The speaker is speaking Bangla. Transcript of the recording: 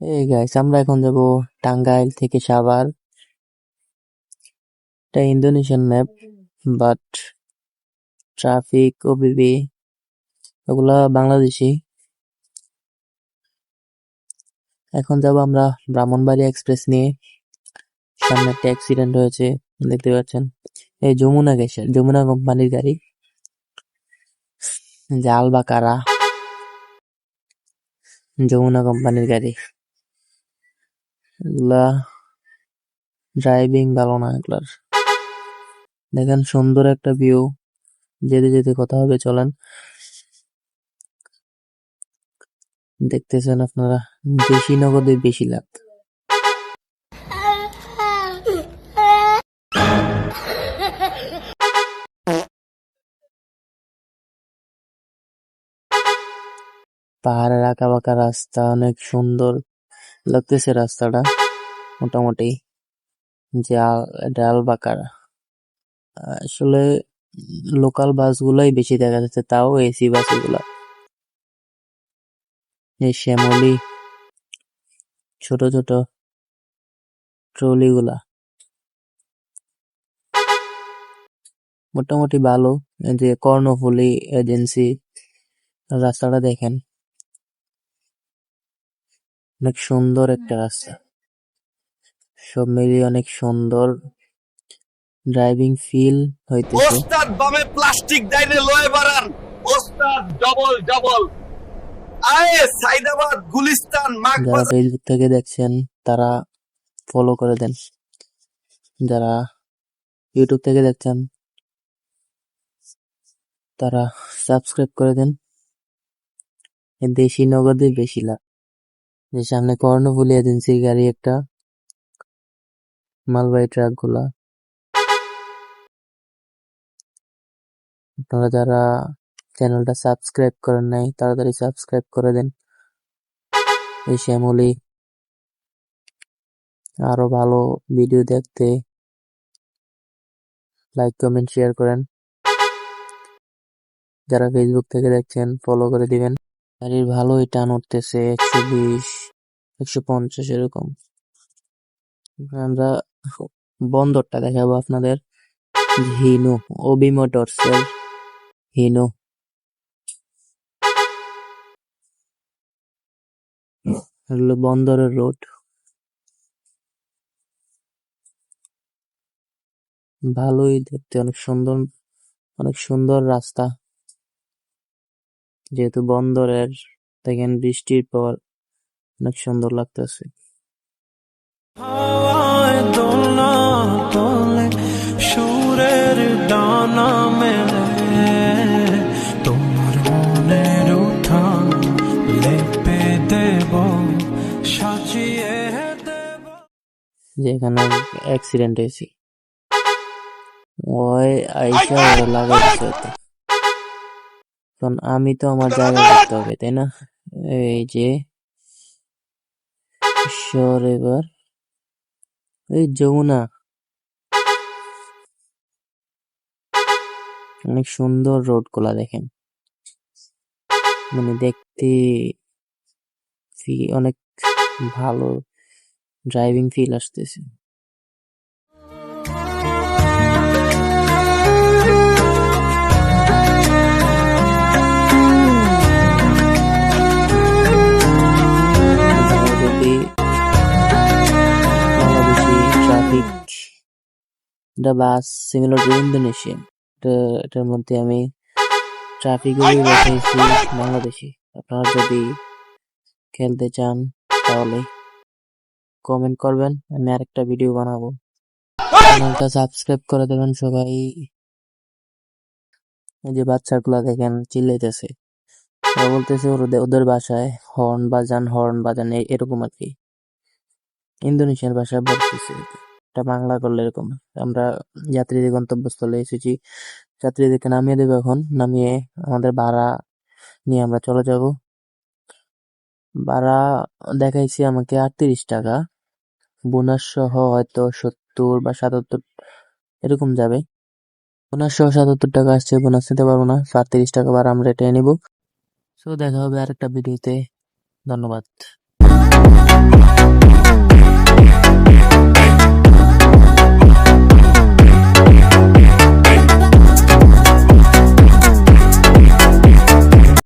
এই গাইস, আমরা এখন যাব টাঙ্গাইল থেকে সাভার। এটা Indonesian map, but traffic OBB ওগুলা বাংলাদেশি। এখন যাব আমরা ব্রাহ্মণবাড়িয়া এক্সপ্রেস নিয়ে। সামনে একটা অ্যাক্সিডেন্ট হয়েছে, দেখতে পাচ্ছেন। এই যমুনা কোম্পানির গাড়ি, জাল বা কারা, যমুনা কোম্পানির গাড়ি। এগুলা ড্রাইভিং ভালো না এগুলার। দেখেন সুন্দর একটা ভিউ, যেতে যেতে কথা হবে, চলেন। দেখতেছেন আপনারা, দেশি নগদে বেশি লাভ। পাহাড়ের আঁকা বাঁকা রাস্তা, অনেক সুন্দর লাগতেছে রাস্তাটা। মোটামুটি ডাল বাঁকা। আসলে লোকাল বাসগুলাই বেশি দেখা যাচ্ছে, তাও এসি বাস এগুলা। এই শ্যামলি ছোট ছোট ট্রলি গুলা মোটামুটি ভালো। এই যে কর্ণফুলী এজেন্সি, রাস্তাটা দেখেন, অনেক সুন্দর একটা রাস্তা। সব মিলিয়ে অনেক সুন্দর ড্রাইভিং ফিল হইতেছে। ওস্তাদ বামে প্লাস্টিক ডাইনে লয়ে বাড়ান, ওস্তাদ ডবল ডবল। আয়ে সাইদাবাদ গুলিস্তান যারা মাগবাজার। ফেসবুক থেকে দেখছেন তারা ফলো করে দেন, যারা ইউটিউব থেকে দেখছেন তারা সাবস্ক্রাইব করে দেন। দেশি নগদে বেশি লাভ। যে সামনে কর্ণফুলী এজেন্সির গাড়ি একটা, মালবাহী ট্রাক গুলা। আপনারা যারা চ্যানেলটা সাবস্ক্রাইব করেন নাই, তাড়াতাড়ি সাবস্ক্রাইব করে দেন। এই শ্যামলি আরো ভালো ভিডিও দেখতে লাইক কমেন্ট শেয়ার করেন। যারা ফেসবুক থেকে দেখছেন ফলো করে দিবেন। গাড়ির ভালোই টান উঠতেছে, 120 150 এরকম। আমরা বন্দরটা দেখাবো আপনাদের। হিনো, ওবি মোটরস এর হিনো। হলো বন্দরের রোড, ভালোই দেখতে, অনেক সুন্দর রাস্তা। যেহেতু বন্দরের, দেখেন বৃষ্টির পর অনেক সুন্দর লাগতেছে। হাওয়ায় দোলনা তোলে, সুরের দানা মেলে, তোমার মনের উঠান লেপে দেব, সাজিয়ে দেব। যেখানে অ্যাক্সিডেন্ট হয়েছে, ওই আইসা ওরা লাগাই দিচ্ছে হয়তো। কারণ আমি তো আমার জায়গায় করতে হবে, তাই না? এই যে ঈশ্বর, এবার এই যমুনা, অনেক সুন্দর রোড গুলা দেখেন, মানে দেখতে অনেক ভালো ড্রাইভিং ফিল আসতেছে। যদি বাংলাদেশি ট্রাফিক, এটা বাস সিমিলার টু ইন্দোনেশিয়ান। এটার মধ্যে আমি ট্রাফিকগুলি রেখেছি বাংলাদেশি। আপনারা যদি খেলতে চান তাহলে কমেন্ট করবেন, আমি আরেকটা ভিডিও বানাবো। চ্যানেলটা সাবস্ক্রাইব করে দেবেন সবাই। এই যে বাচ্চাগুলা দেখেন চিল্লাইতেছে, ওরা বলতেছে ওদের ভাষায় হর্ন বাজান এরকম আর কি। ইন্দোনেশিয়ার ভাষায় বলতেছে, এটা বাংলা করলে এরকম। আমরা যাত্রীদের গন্তব্যস্থলে এসেছি, যাত্রীদেরকে নামিয়ে দেবো এখন। নামিয়ে আমাদের ভাড়া নিয়ে আমরা চলে যাব। ভাড়া দেখাইছি আমাকে 38 টাকা, বোনাস সহ হয়তো 70 বা 77 এরকম যাবে। বোনাস সহ 77 টাকা আসছে, বোনাস নিতে পারবো না। 38 টাকা ভাড়া আমরা এটাই নিব। সো দেখা হবে আরেকটা ভিডিওতে, ধন্যবাদ।